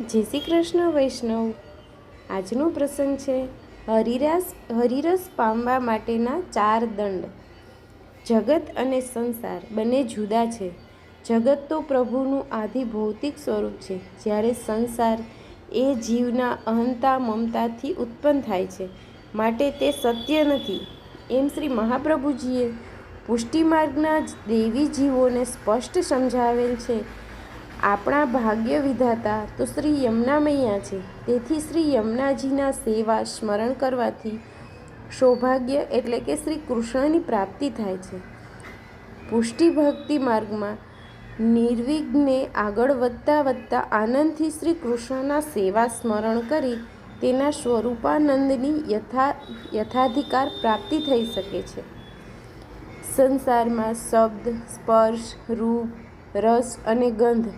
જય શ્રી કૃષ્ણ વૈષ્ણવ. આજનો પ્રસંગ છે હરિરસ પામવા માટેના 4 દંડ. જગત અને સંસાર બંને જુદા છે. જગત તો પ્રભુનું આદિ ભૌતિક સ્વરૂપ છે, જ્યારે સંસાર એ જીવના અહંતા મમતાથી ઉત્પન્ન થાય છે, માટે તે સત્ય નથી. એમ શ્રી મહાપ્રભુજીએ પુષ્ટિમાર્ગના દૈવી જીવોને સ્પષ્ટ સમજાવેલ છે. આપણા ભાગ્ય વિધાતા તો શ્રી યમુના મૈયા છે. તેથી શ્રી યમુનાજીના સેવા સ્મરણ કરવાથી સૌભાગ્ય એટલે કે શ્રી કૃષ્ણની પ્રાપ્તિ થાય છે. પુષ્ટિ ભક્તિ માર્ગમાં નિર્વિઘ્ને આગળ વધતા આનંદથી શ્રી કૃષ્ણના સેવા સ્મરણ કરી તેના સ્વરૂપાનંદની યથાધિકાર પ્રાપ્તિ થઈ શકે છે. સંસારમાં શબ્દ, સ્પર્શ, રૂપ, રસ અને ગંધ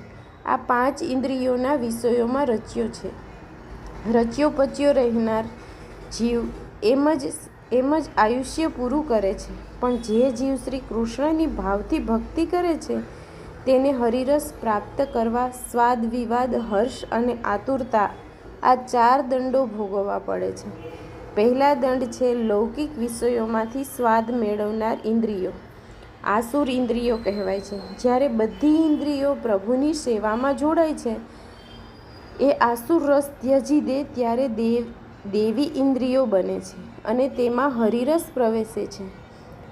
આ 5 ઇન્દ્રિયોના વિષયોમાં રચ્યો પચ્યો રહેનાર જીવ એમ જ આયુષ્ય પૂરું કરે છે. પણ જે જીવ શ્રી કૃષ્ણની ભાવથી ભક્તિ કરે છે તેને હરિરસ પ્રાપ્ત કરવા સ્વાદ, વિવાદ, હર્ષ અને આતુરતા આ 4 દંડો ભોગવવા પડે છે. પહેલા દંડ છે લૌકિક વિષયોમાંથી સ્વાદ મેળવનાર ઇન્દ્રિયો. આસુર ઇન્દ્રિયો કહેવાય છે. જ્યારે બધી ઇન્દ્રિયો પ્રભુની સેવામાં જોડાય છે, એ આસુર રસ ત્યજી દે ત્યારે દેવી ઇન્દ્રિયો બને છે અને તેમાં હરિરસ પ્રવેશે છે.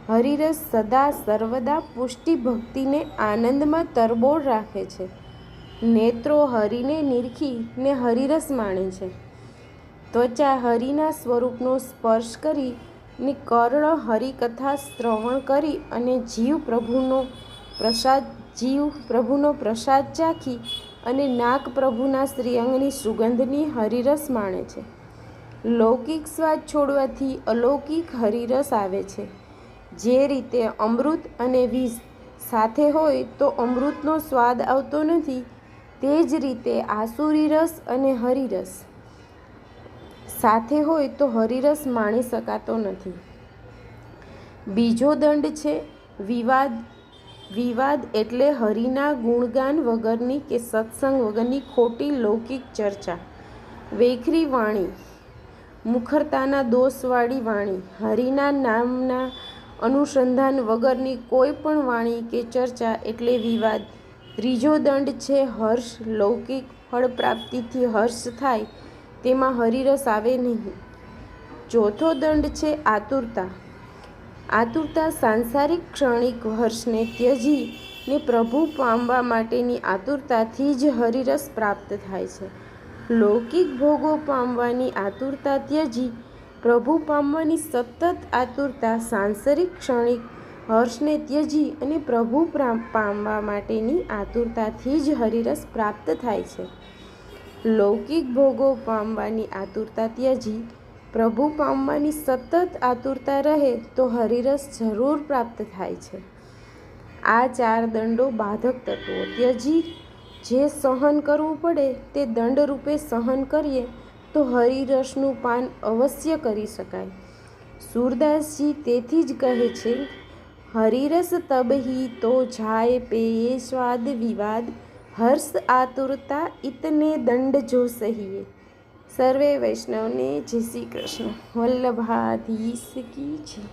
હરિરસ સદા સર્વદા પુષ્ટિ ભક્તિને આનંદમાં તરબોળ રાખે છે. નેત્રો હરિને નિરખી ને હરિરસ માણે છે. ત્વચા હરિના સ્વરૂપનો સ્પર્શ કરી ને કર્ણ હરિકથા શ્રવણ કરી અને જીવ પ્રભુનો પ્રસાદ ચાખી અને નાક પ્રભુના શ્રીઅંગની સુગંધની હરિરસ માણે છે. લૌકિક સ્વાદ છોડવાથી અલૌકિક હરિરસ આવે છે. જે રીતે અમૃત અને વિષ સાથે હોય તો અમૃતનો સ્વાદ આવતો નથી, તે જ રીતે આસુરી રસ અને હરિરસ સાથે હોય તો હરિરસ માણી શકાતો નથી. બીજો દંડ છે વિવાદ. વિવાદ એટલે હરિના ગુણગાન વગરની કે સત્સંગ વગરની ખોટી લૌકિક ચર્ચા, વેખરી વાણી, મુખરતાના દોષવાળી વાણી, હરિના નામના અનુસંધાન વગરની કોઈ પણ વાણી કે ચર્ચા એટલે વિવાદ. ત્રીજો દંડ છે હર્ષ. લૌકિક ફળ પ્રાપ્તિથી હર્ષ થાય, તેમાં હરિરસ આવે નહીં. ચોથો દંડ છે આતુરતા. આતુરતા સાંસારિક ક્ષણિક હર્ષને ત્યજી ને પ્રભુ પામવા માટેની આતુરતાથી જ હરિરસ પ્રાપ્ત થાય છે. લૌકિક ભોગો પામવાની આતુરતા ત્યજી પ્રભુ પામવાની સતત આતુરતા, સાંસારિક ક્ષણિક હર્ષને ત્યજી અને પ્રભુ પામવા માટેની આતુરતાથી જ હરિરસ પ્રાપ્ત થાય છે. લૌકિક ભોગો પામવાની આતુરતા ત્યજી પ્રભુ પામવાની સતત આતુરતા રહે તો હરિરસ જરૂર પ્રાપ્ત થાય છે. આ 4 દંડો બાધક તત્વો ત્યજી જે સહન કરવું પડે તે દંડ રૂપે સહન કરીએ તો હરિરસનું પાન અવશ્ય કરી શકાય. સૂરદાસજી તેથી જ કહે છે, હરિરસ તબહિ તો જાય પેયે સ્વાદ વિવાદ, હર્ષ આતુરતા ઇતને દંડ જો સહિએ. સર્વે વૈષ્ણવને જય શ્રી કૃષ્ણ. વલ્લભાધીશ કી જય.